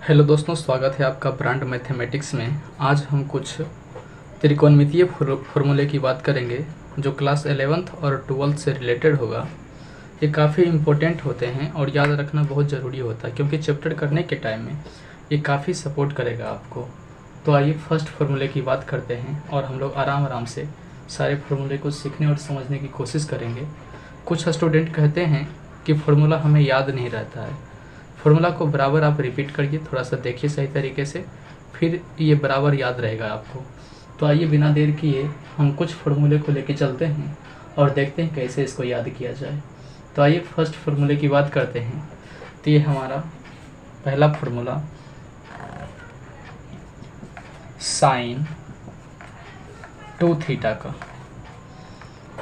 Hello दोस्तों, स्वागत है आपका ब्रांड मैथमेटिक्स में। आज हम कुछ त्रिकोणमितीय फॉर्मूले की बात करेंगे जो क्लास 11th और 12th से रिलेटेड होगा। ये काफ़ी इम्पोर्टेंट होते हैं और याद रखना बहुत ज़रूरी होता है क्योंकि चैप्टर करने के टाइम में ये काफ़ी सपोर्ट करेगा आपको। तो आइए फर्स्ट फार्मूले की बात करते हैं और हम लोग आराम आराम से सारे फार्मूले को सीखने और समझने की कोशिश करेंगे। कुछ स्टूडेंट कहते हैं कि फार्मूला हमें याद नहीं रहता है। फार्मूला को बराबर आप रिपीट करिए, थोड़ा सा देखिए सही तरीके से, फिर ये बराबर याद रहेगा आपको। तो आइए बिना देर किए हम कुछ फार्मूले को लेके चलते हैं और देखते हैं कैसे इसको याद किया जाए। तो आइए फर्स्ट फार्मूले की बात करते हैं। तो ये हमारा पहला फार्मूला साइन 2 थीटा का,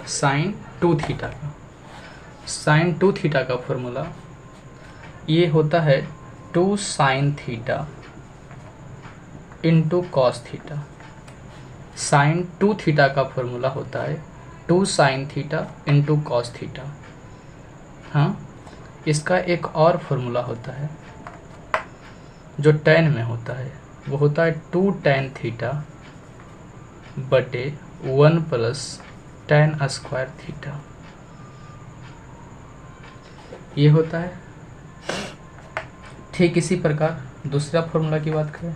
साइन 2 थीटा का, साइन 2 थीटा का फार्मूला ये होता है 2 sine theta into cos theta. Sine 2 theta का फॉर्मूला होता है 2 sine theta into cos theta. हाँ, इसका एक और फार्मूला होता है जो tan में होता है, वो होता है 2 tan थीटा बटे 1 प्लस tan स्क्वायर थीटा। ये होता है। ठीक इसी प्रकार दूसरा फार्मूला की बात करें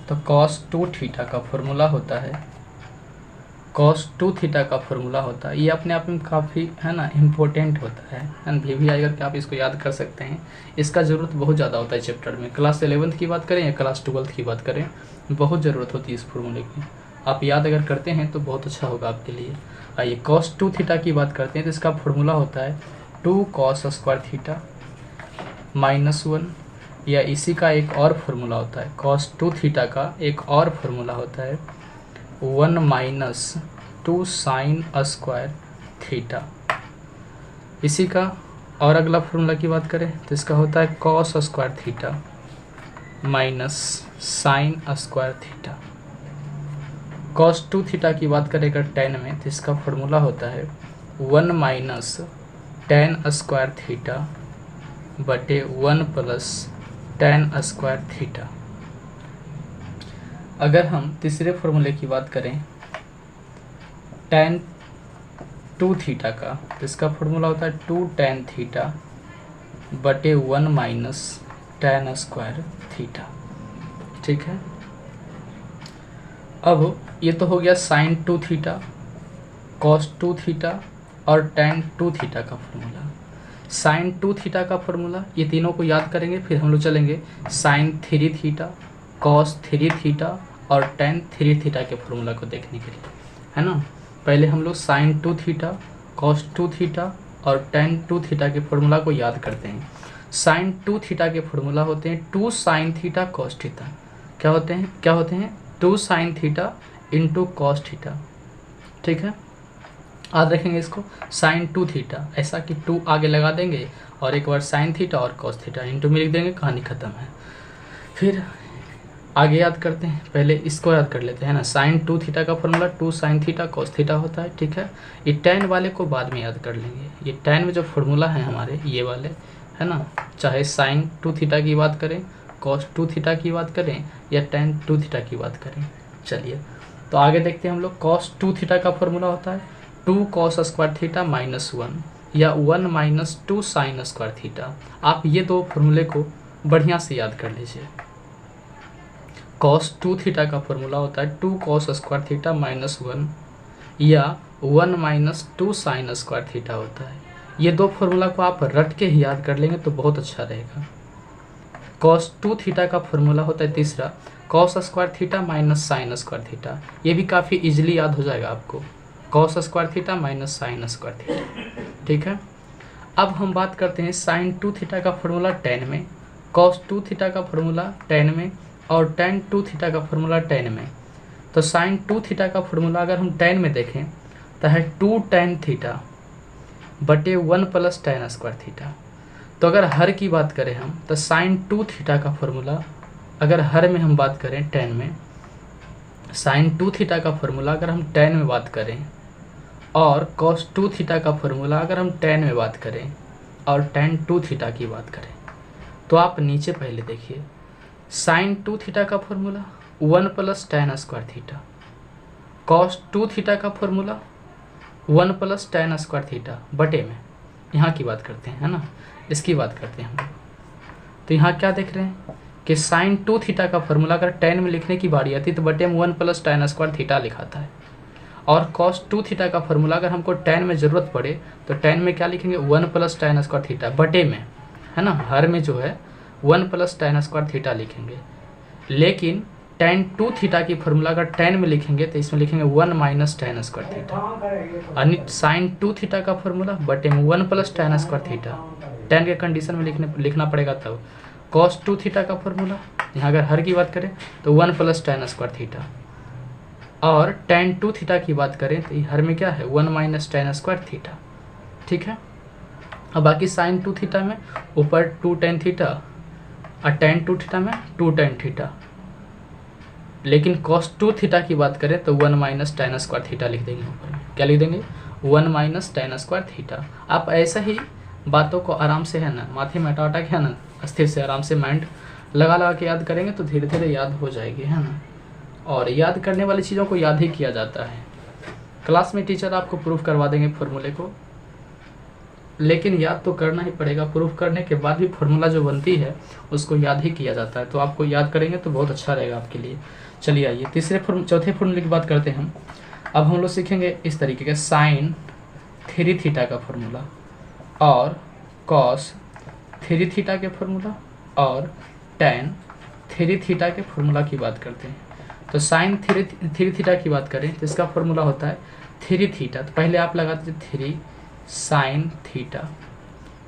तो cos 2 थीटा का फार्मूला होता है, cos 2 थीटा का फार्मूला होता है। ये अपने आप में काफ़ी है ना इम्पोर्टेंट होता है भी आएगा कि आप इसको याद कर सकते हैं। इसका ज़रूरत बहुत ज़्यादा होता है चैप्टर में। क्लास 11th की बात करें या क्लास 12th की बात करें, बहुत ज़रूरत होती है इस फार्मूले की। आप याद अगर करते हैं तो बहुत अच्छा होगा आपके लिए। आइए cos 2 थीटा की बात करते हैं तो इसका फार्मूला होता है 2 cos स्क्वायर थीटा माइनस 1, या इसी का एक और फार्मूला होता है cos 2 थीटा का एक और फार्मूला होता है 1 माइनस 2 साइन स्क्वायर थीटा। इसी का और अगला फार्मूला की बात करें तो इसका होता है cos square theta minus sine square theta. cos 2 theta की बात करें अगर tan में तो इसका फार्मूला होता है 1 माइनस tan स्क्वायर थीटा बटे 1 प्लस tan स्क्वायर थीटा। अगर हम तीसरे फार्मूले की बात करें tan 2 थीटा का तो इसका फार्मूला होता है 2 tan थीटा बटे 1 माइनस tan स्क्वायर थीटा। ठीक है, अब ये तो हो गया sin 2 थीटा, cos 2 थीटा और tan 2 थीटा का फार्मूला। साइन 2 थीटा का फार्मूला ये तीनों को याद करेंगे, फिर हम लोग चलेंगे साइन 3 थीटा, कॉस 3 थीटा और tan 3 थीटा के फार्मूला को देखने के लिए, है ना। पहले हम लोग साइन 2 थीटा, कॉस 2 थीटा और tan 2 थीटा के फार्मूला को याद करते हैं। साइन 2 थीटा के फार्मूला होते हैं 2 साइन थीटा कॉस थीटा। क्या होते हैं 2 sine theta into cos theta. ठीक है, याद रखेंगे इसको। साइन 2 थीटा ऐसा कि 2 आगे लगा देंगे और एक बार साइन थीटा और कॉस थीटा इंटू में लिख देंगे, कहानी ख़त्म है। फिर आगे याद करते हैं, पहले इसको याद कर लेते हैं ना। साइन 2 थीटा का formula 2 sine theta cos theta होता है। ठीक है, ये tan वाले को बाद में याद कर लेंगे। ये tan में जो फार्मूला है हमारे ये वाले, है ना, चाहे साइन 2 थीटा की बात करें, कॉस 2 थीटा की बात करें या tan 2 थीटा की बात करें। चलिए तो आगे देखते हैं हम लोग। cos 2 थीटा का फार्मूला होता है 2 cos स्क्वायर थीटा माइनस 1 या 1 माइनस 2 साइन स्क्वायर थीटा। आप ये दो फार्मूले को बढ़िया से याद कर लीजिए। cos 2 थीटा का फार्मूला होता है 2 cos स्क्वायर थीटा माइनस 1 या 1 माइनस 2 साइन स्क्वायर थीटा होता है। ये दो फार्मूला को आप रट के ही याद कर लेंगे तो बहुत अच्छा रहेगा। cos 2 थीटा का फार्मूला होता है तीसरा cos square theta minus sine square theta. ये भी काफ़ी इजीली याद हो जाएगा आपको, cos square theta minus sine square theta. ठीक है, अब हम बात करते हैं साइन 2 थीटा का फार्मूला tan में, cos 2 थीटा का फार्मूला tan में और tan 2 थीटा का फार्मूला tan में। तो साइन 2 थीटा का फार्मूला अगर हम tan में देखें तो है 2 tan थीटा बटे 1 प्लस tan स्क्वायर थीटा। तो अगर हर की बात करें हम तो साइन 2 थीटा का फार्मूला अगर हर में हम बात करें tan में, साइन 2 थीटा का फार्मूला अगर हम tan में बात करें और cos 2 थीटा का फार्मूला अगर हम tan में बात करें और tan 2 थीटा की बात करें तो आप नीचे पहले देखिए साइन 2 थीटा का formula 1 plus tan square theta, cos 2 theta का formula 1 plus tan square theta बटे में, यहाँ की बात करते हैं है ना, इसकी बात करते हैं हम लोग। तो यहाँ क्या देख रहे हैं कि साइन 2 थीटा का फॉर्मूला अगर tan में लिखने की बारी आती तो बटे में 1 प्लस tan स्क्वायर थीटा लिखाता है, और कॉस 2 थीटा का फॉर्मूला अगर हमको tan में ज़रूरत पड़े तो tan में क्या लिखेंगे 1 प्लस tan स्क्वायर थीटा बटे में, है ना, हर में जो है 1 प्लस tan स्क्वायर थीटा लिखेंगे। लेकिन tan 2 थीटा की फॉर्मूला अगर tan में लिखेंगे तो इसमें लिखेंगे 1 माइनस tan स्क्वायर थीटा, यानी साइन 2 थीटा का फॉर्मूला बटे में 1 plus tan square theta, tan के कंडीशन में लिखना पड़ेगा तब। कॉस 2 थीटा का फॉर्मूला यहाँ अगर हर की बात करें तो 1 प्लस tan स्क्वायर थीटा, और tan 2 थीटा की बात करें तो हर में क्या है 1 माइनस tan स्क्वायर थीटा। ठीक है, अब बाकी साइन 2 थीटा में ऊपर 2 tan थीटा और tan 2 थीटा में 2 tan थीटा, लेकिन cos 2 थीटा की बात करें तो 1 माइनस tan स्क्वायर थीटा लिख देंगे ऊपर में। क्या लिख देंगे 1 माइनस tan स्क्वायर थीटा। आप ऐसा ही बातों को आराम से है ना, माथे में हटा के है ना, अस्थिर से आराम से माइंड लगा के याद करेंगे तो धीरे धीरे याद हो जाएगी, है ना। और याद करने वाली चीज़ों को याद ही किया जाता है। क्लास में टीचर आपको प्रूफ करवा देंगे फॉर्मूले को, लेकिन याद तो करना ही पड़ेगा। प्रूफ करने के बाद भी फॉर्मूला जो बनती है उसको याद ही किया जाता है, तो आपको याद करेंगे तो बहुत अच्छा रहेगा आपके लिए। चलिए आइए चौथे फॉर्मूले की बात करते हैं हम। अब हम लोग सीखेंगे इस तरीके के साइन 3 थीटा का फॉर्मूला और कॉस 3 थीटा के फॉर्मूला और tan 3 थीटा के फॉर्मूला की बात करते हैं। तो साइन 3 थीटा की बात करें तो इसका फॉर्मूला होता है 3 थीटा। तो पहले आप लगाते थे 3 साइन थीटा।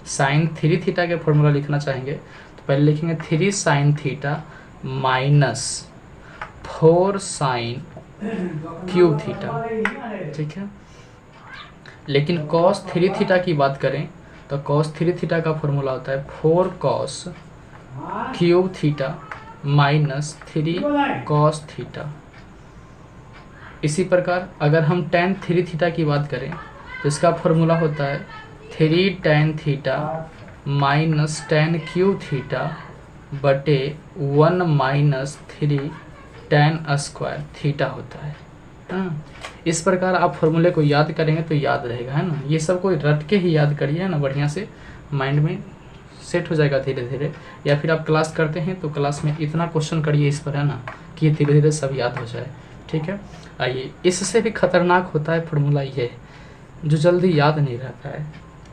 साइन 3 थीटा के फॉर्मूला लिखना चाहेंगे तो पहले लिखेंगे 3 sine theta minus 4 sine cube theta. ठीक है, लेकिन कॉस 3 थीटा की बात करें तो कॉस 3 थीटा का फॉर्मूला होता है 4 cos cube theta minus 3 cos theta. इसी प्रकार अगर हम tan 3 थीटा की बात करें तो इसका फॉर्मूला होता है 3 tan theta minus tan cube theta बटे 1 माइनस 3 tan स्क्वायर थीटा होता है। हाँ, इस प्रकार आप फॉर्मूले को याद करेंगे तो याद रहेगा, है ना। ये सब को रट के ही याद करिए, है ना, बढ़िया से माइंड में सेट हो जाएगा धीरे धीरे। या फिर आप क्लास करते हैं तो क्लास में इतना क्वेश्चन करिए इस पर, है ना, कि धीरे धीरे सब याद हो जाए। ठीक है, आइए इससे भी खतरनाक होता है फॉर्मूला ये, जो जल्दी याद नहीं रहता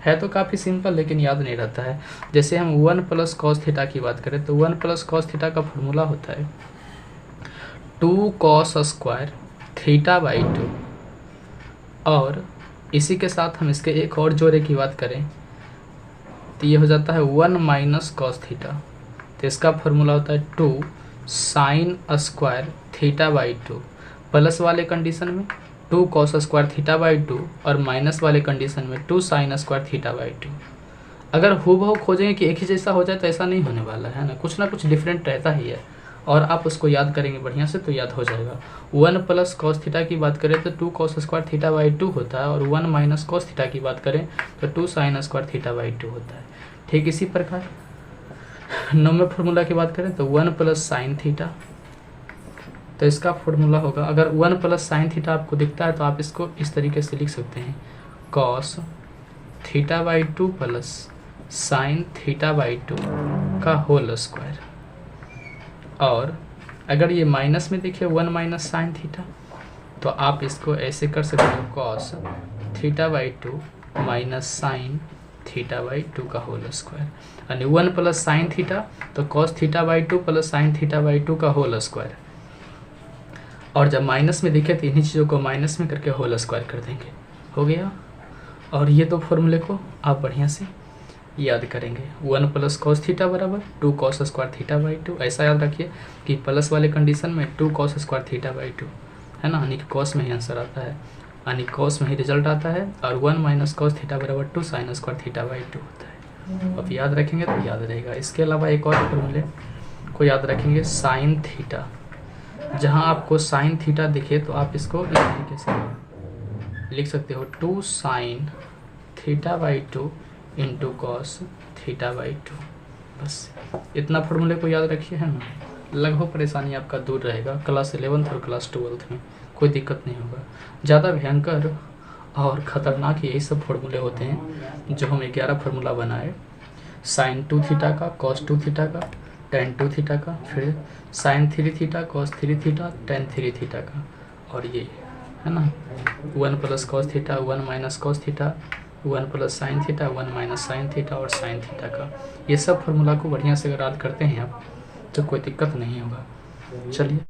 है तो काफ़ी सिंपल लेकिन याद नहीं रहता है। जैसे हम 1 प्लस कॉस थीटा की बात करें तो 1 प्लस कॉस थीटा का फॉर्मूला होता है 2 कॉस स्क्वायर थीटा बाई 2, और इसी के साथ हम इसके एक और जोड़े की बात करें तो ये हो जाता है 1 माइनस कॉस थीटा। तो इसका फॉर्मूला होता है 2 sine square theta by 2, plus वाले कंडीशन में 2 कॉस स्क्वायर थीटा बाई 2 और माइनस वाले कंडीशन में 2 साइन स्क्वायर थीटा बाई 2। अगर हूबहू खोजेंगे कि एक ही जैसा हो जाए तो ऐसा नहीं होने वाला है ना, कुछ ना कुछ डिफरेंट रहता ही है, और आप उसको याद करेंगे बढ़िया से तो याद हो जाएगा। 1 प्लस कॉस थीटा की बात करें तो 2 कॉस स्क्वायर थीटा बाई 2 होता है, और 1 माइनस कॉस थीटा की बात करें तो 2 साइन स्क्वायर थीटा बाई 2 होता है। ठीक इसी प्रकार 9वें फॉर्मूला की बात करें तो 1 प्लस साइन थीटा। तो इसका फॉर्मूला होगा, अगर 1 प्लस साइन थीटा आपको दिखता है तो आप इसको इस तरीके से लिख सकते हैं cos theta by 2 plus sine theta by 2 का होल स्क्वायर। और अगर ये माइनस में दिखे 1 माइनस साइन थीटा तो आप इसको ऐसे कर सकते हो cos theta by 2 minus sine theta by 2 का होल स्क्वायर, यानी 1 प्लस साइन थीटा तो cos theta by 2 plus sine theta by 2 का होल स्क्वायर। और जब माइनस में दिखे तो इन्हीं चीज़ों को माइनस में करके होल स्क्वायर कर देंगे, हो गया। और ये दो फॉर्मूले को आप बढ़िया से याद करेंगे। 1 प्लस कॉस थीटा बराबर 2 कॉस स्क्वायर थीटा बाई 2। ऐसा याद रखिए कि प्लस वाले कंडीशन में 2 कॉस स्क्वायर थीटा बाई 2 है ना, यानी कि कॉस में ही आंसर आता है, यानी कॉस में ही रिजल्ट आता है। और 1 माइनस कॉस थीटा बराबर 2 साइन स्क्वायर थीटा बाई 2 होता है। अब याद रखेंगे तो याद रहेगा। इसके अलावा एक और फॉर्मूले को याद रखेंगे, साइन थीटा। जहाँ आपको साइन थीटा दिखे तो आप इसको इस तरीके से लिख सकते हो 2 sine theta by 2 into cos theta by 2। बस इतना फॉर्मूले को याद रखिए, है ना। लगभग परेशानी आपका दूर रहेगा। क्लास 11th और क्लास 12th में कोई दिक्कत नहीं होगा। ज़्यादा भयंकर और ख़तरनाक यही सब फार्मूले होते हैं जो हम 11 फार्मूला बनाए, साइन 2 थीटा का, कॉस 2 थीटा का, टेन 2 थीटा का, फिर sine 3 theta, cos 3 theta, tan 3 theta का, और ये है ना 1 plus cos theta, 1 minus cos theta, 1 plus sine theta, 1 minus sine theta और साइन थीटा का। ये सब फार्मूला को बढ़िया से अगर याद करते हैं आप तो कोई दिक्कत नहीं होगा। चलिए।